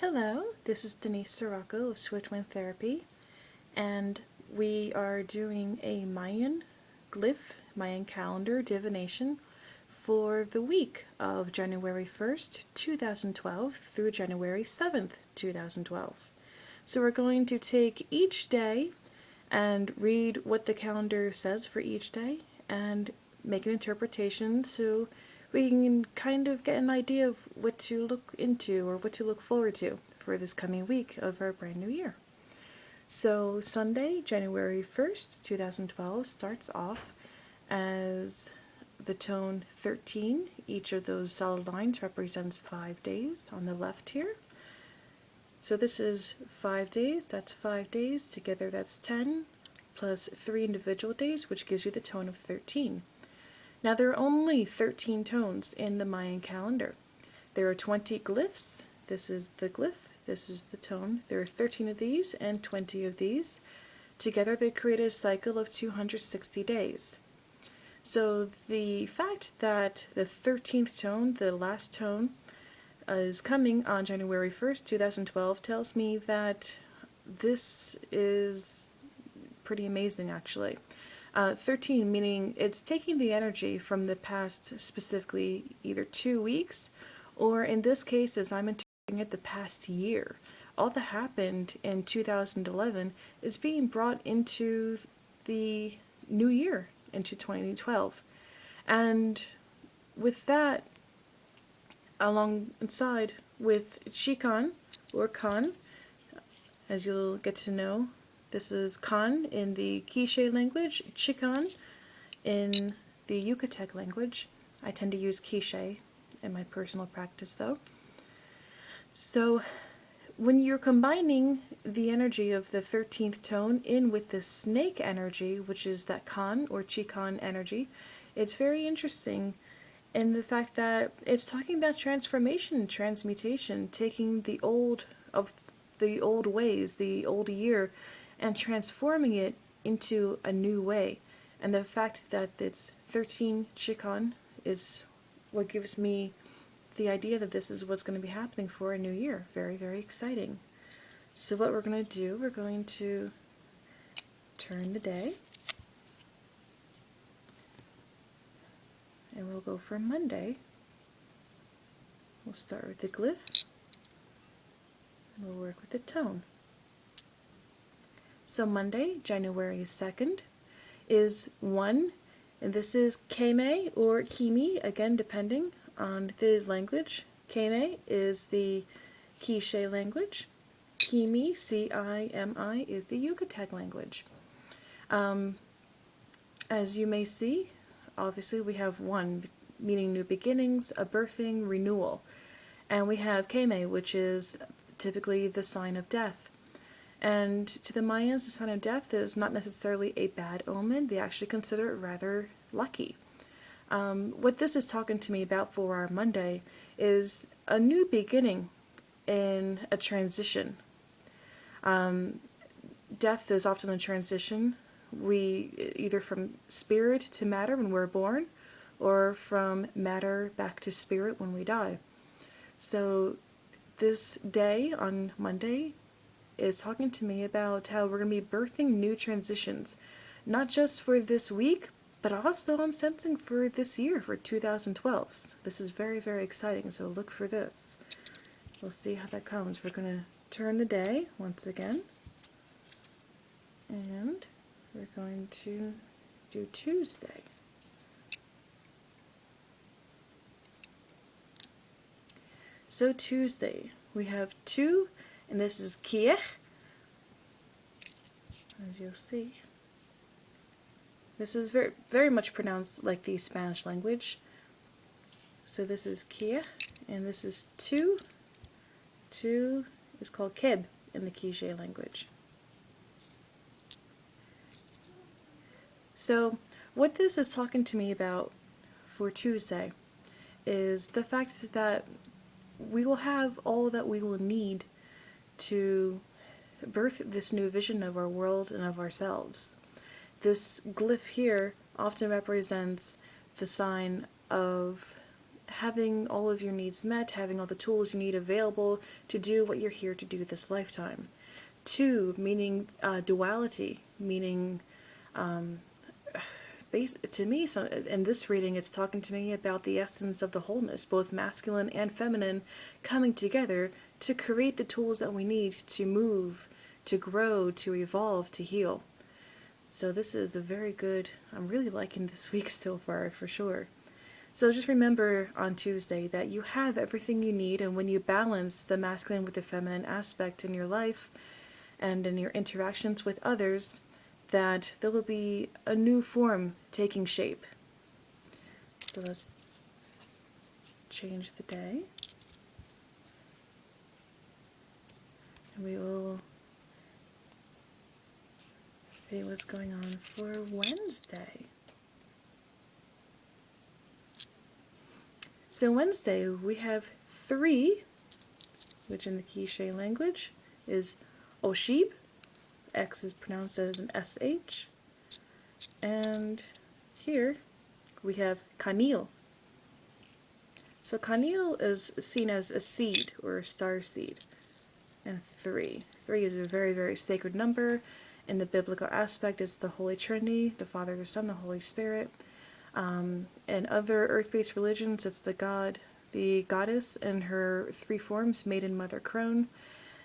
Hello, this is Denise Sirocco of Switchwind Therapy, and we are doing a Mayan calendar divination for the week of January 1st, 2012 through January 7th, 2012. So we're going to take each day and read what the calendar says for each day and make an interpretation so we can kind of get an idea of what to look into or what to look forward to for this coming week of our brand new year. So Sunday, January 1st, 2012 starts off as the tone 13. Each of those solid lines represents 5 days on the left here. So this is 5 days, that's 5 days, together that's 10, plus 3 individual days, which gives you the tone of 13. Now there are only 13 tones in the Mayan calendar. There are 20 glyphs. This is the glyph, this is the tone. There are 13 of these and 20 of these. Together they create a cycle of 260 days. So the fact that the 13th tone, the last tone, is coming on January 1st, 2012 tells me that this is pretty amazing actually. 13 meaning it's taking the energy from the past, specifically either 2 weeks, or in this case, as I'm interpreting it, the past year. All that happened in 2011 is being brought into the new year, into 2012. And with that, alongside with Tzolk'in, or Khan, as you'll get to know, this is Khan in the Kiej language, Tzolk'in in the Yucatec language. I tend to use Kiej in my personal practice though. So when you're combining the energy of the 13th tone in with the snake energy, which is that Khan or Tzolk'in energy, it's very interesting in the fact that it's talking about transformation, transmutation, taking the old ways, the old year, and transforming it into a new way. And the fact that it's 13 Tzolk'in is what gives me the idea that this is what's going to be happening for a new year. Very, very exciting. So what we're going to do, we're going to turn the day, and we'll go for Monday. We'll start with the glyph, and we'll work with the tone. So Monday, January 2nd, is 1, and this is Keme or Keme, again depending on the language. Keme is the Kiej language. Keme, C-I-M-I, is the Yucatec language. As you may see, obviously we have 1, meaning new beginnings, a birthing, renewal. And we have Keme, which is typically the sign of death. And to the Mayans, the sign of death is not necessarily a bad omen. They actually consider it rather lucky. What this is talking to me about for our Monday is a new beginning in a transition. Death is often a transition. We either from spirit to matter when we're born, or from matter back to spirit when we die. So this day on Monday is talking to me about how we're going to be birthing new transitions, not just for this week, but also I'm sensing for this year, for 2012. So this is very, very exciting, so look for this. We'll see how that comes. We're going to turn the day once again, and we're going to do Tuesday. So Tuesday, we have 2, and this is Kiej, as you'll see. This is very, very much pronounced like the Spanish language. So this is Kiej, and this is 2. 2 is called Kiej in the Kiej language. So what this is talking to me about for Tuesday is the fact that we will have all that we will need to birth this new vision of our world and of ourselves. This glyph here often represents the sign of having all of your needs met, having all the tools you need available to do what you're here to do this lifetime. 2, meaning duality, meaning to me, in this reading, it's talking to me about the essence of the wholeness, both masculine and feminine, coming together to create the tools that we need to move, to grow, to evolve, to heal. So this is a very good, I'm really liking this week so far, for sure. So just remember on Tuesday that you have everything you need, and when you balance the masculine with the feminine aspect in your life and in your interactions with others, that there will be a new form taking shape. So let's change the day. And we will see what's going on for Wednesday. So Wednesday we have 3, which in the Kiej language is Oshib. X is pronounced as an SH. And here we have Qanil. So Qanil is seen as a seed or a star seed. And 3. 3 is a very, very sacred number. In the biblical aspect, it's the Holy Trinity, the Father, the Son, the Holy Spirit. In other earth-based religions, it's the god, the goddess in her 3 forms, Maiden, Mother, Crone.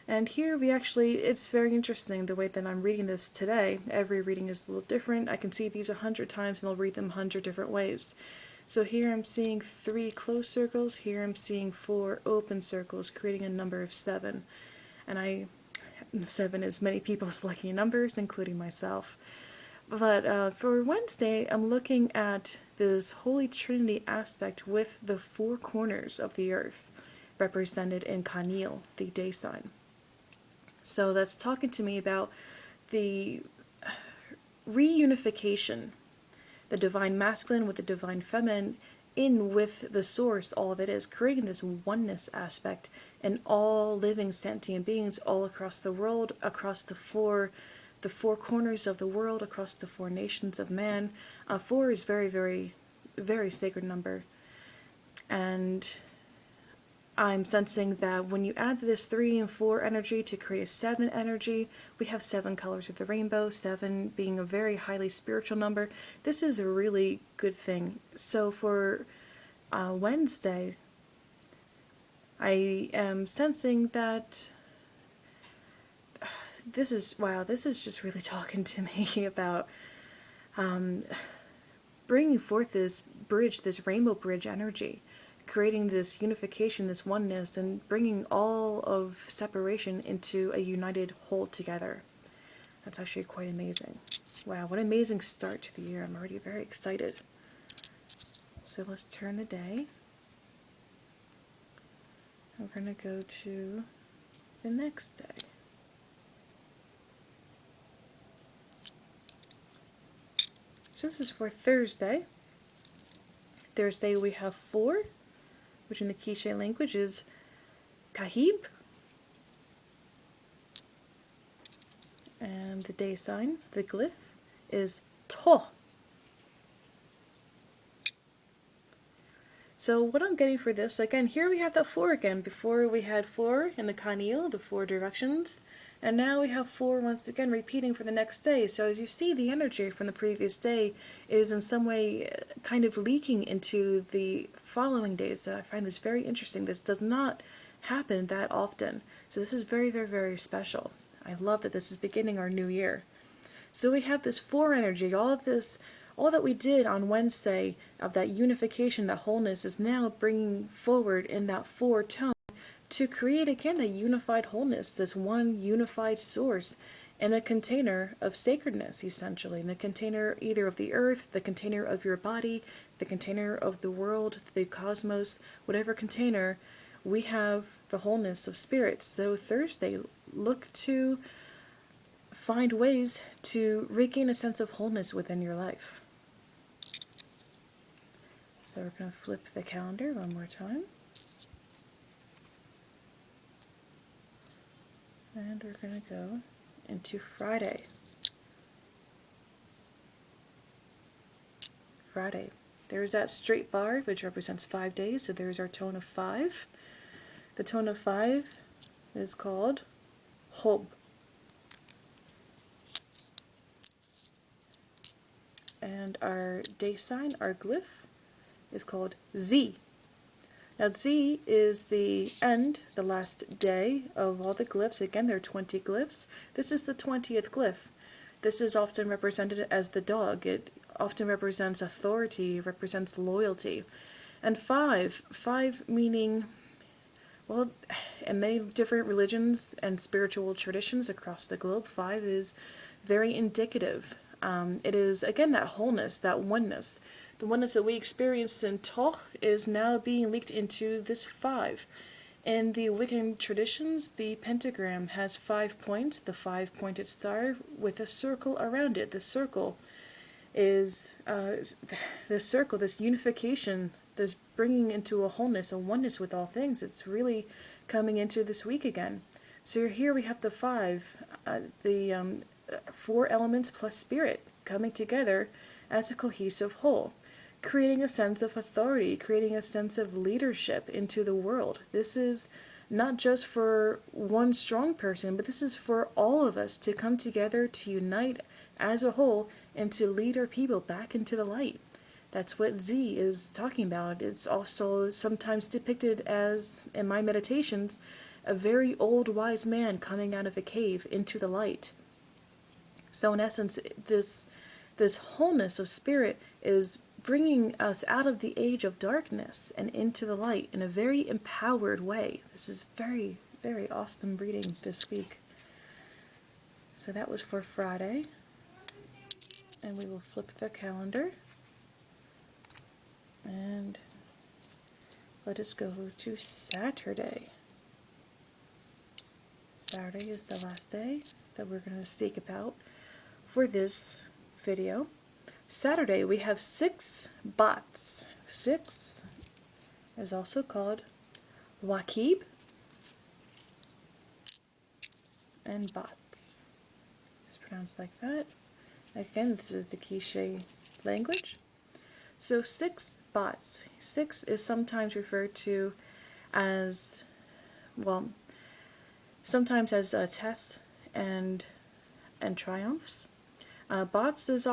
And here we actually, it's very interesting the way that I'm reading this today. Every reading is a little different. I can see these 100 times and I'll read them 100 different ways. So here I'm seeing 3 closed circles. Here I'm seeing 4 open circles, creating a number of 7. And 7 is many people's lucky numbers, including myself. But for Wednesday, I'm looking at this Holy Trinity aspect with the 4 corners of the earth, represented in Qanil, the day sign. So that's talking to me about the reunification, the divine masculine with the divine feminine, in with the source, all that is, creating this oneness aspect in all living sentient beings all across the world, across the four corners of the world, across the 4 nations of man. 4 is very, very, very sacred number. And I'm sensing that when you add this 3 and 4 energy to create a 7 energy, we have 7 colors of the rainbow, 7 being a very highly spiritual number. This is a really good thing. So for Wednesday, I am sensing that this is just really talking to me about bringing forth this bridge, this rainbow bridge energy, creating this unification, this oneness, and bringing all of separation into a united whole together. That's actually quite amazing. Wow, what an amazing start to the year. I'm already very excited. So let's turn the day. We're going to go to the next day. So this is for Thursday. Thursday we have 4, which in the Kiej language is Kahib. And the day sign, the glyph, is To. So what I'm getting for this, again, here we have that 4 again. Before we had 4 in the Qanil, the 4 directions, and now we have 4 once again repeating for the next day. So as you see, the energy from the previous day is in some way kind of leaking into the following days. I find this very interesting. This does not happen that often. So this is very, very, very special. I love that this is beginning our new year. So we have this 4 energy, all that we did on Wednesday of that unification, that wholeness, is now bringing forward in that 4 tone to create again that unified wholeness, this one unified source in a container of sacredness, essentially, in the container either of the earth, the container of your body, the container of the world, the cosmos, whatever container, we have the wholeness of spirit. So Thursday, look to find ways to regain a sense of wholeness within your life. So we're going to flip the calendar one more time. And we're going to go into Friday. Friday, There's that straight bar, which represents 5 days, so there's our tone of 5. The tone of 5 is called Hob. And our day sign, our glyph, is called Z. Now Z is the end, the last day of all the glyphs. Again, there are 20 glyphs. This is the 20th glyph. This is often represented as the dog. It often represents authority, represents loyalty. And 5 meaning, well, in many different religions and spiritual traditions across the globe, 5 is very indicative. It is, again, that wholeness, that oneness. The oneness that we experienced in Tzolk'in is now being leaked into this 5. In the Wiccan traditions, the pentagram has 5 points, the 5-pointed star with a circle around it. The circle is this unification, this bringing into a wholeness, a oneness with all things. It's really coming into this week again. So here we have the 5, the 4 elements plus spirit coming together as a cohesive whole, creating a sense of authority, creating a sense of leadership into the world. This is not just for one strong person, but this is for all of us to come together, to unite as a whole, and to lead our people back into the light. That's what Z is talking about. It's also sometimes depicted as, in my meditations, a very old wise man coming out of a cave into the light. So in essence, this wholeness of spirit is bringing us out of the age of darkness and into the light in a very empowered way. This is very, very awesome reading this week. So that was for Friday. And we will flip the calendar. And let us go to Saturday. Saturday is the last day that we're going to speak about for this video. Saturday we have 6 bots. 6 is also called Wakib and bots. It's pronounced like that. Again, this is the Kiej language. So 6 bots. 6 is sometimes referred to as, well, sometimes as tests and triumphs. Bots is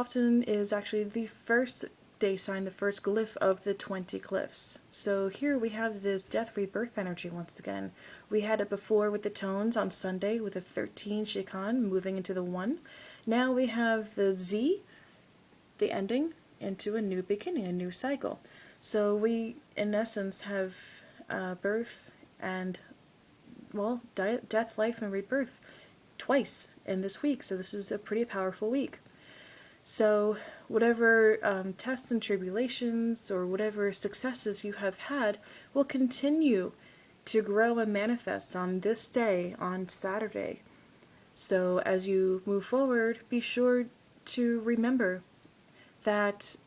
actually the first day sign, the first glyph of the 20 glyphs. So here we have this death rebirth energy once again. We had it before with the tones on Sunday with the 13 Shikan moving into the 1. Now we have the Z, the ending, into a new beginning, a new cycle. So we, in essence, have birth and, well, death, life, and rebirth twice in this week. So this is a pretty powerful week. So whatever tests and tribulations or whatever successes you have had will continue to grow and manifest on this day, on Saturday. So as you move forward, be sure to remember that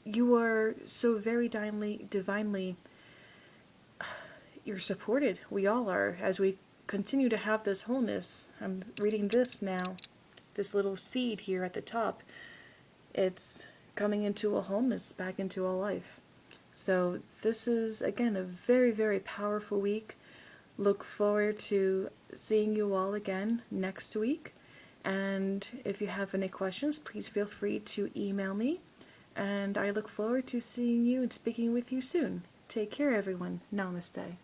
you are so very divinely, you're supported. We all are, as we continue to have this wholeness. I'm reading this now, this little seed here at the top. It's coming into a wholeness, back into a life. So this is, again, a very, very powerful week. Look forward to seeing you all again next week. And if you have any questions, please feel free to email me. And I look forward to seeing you and speaking with you soon. Take care, everyone. Namaste.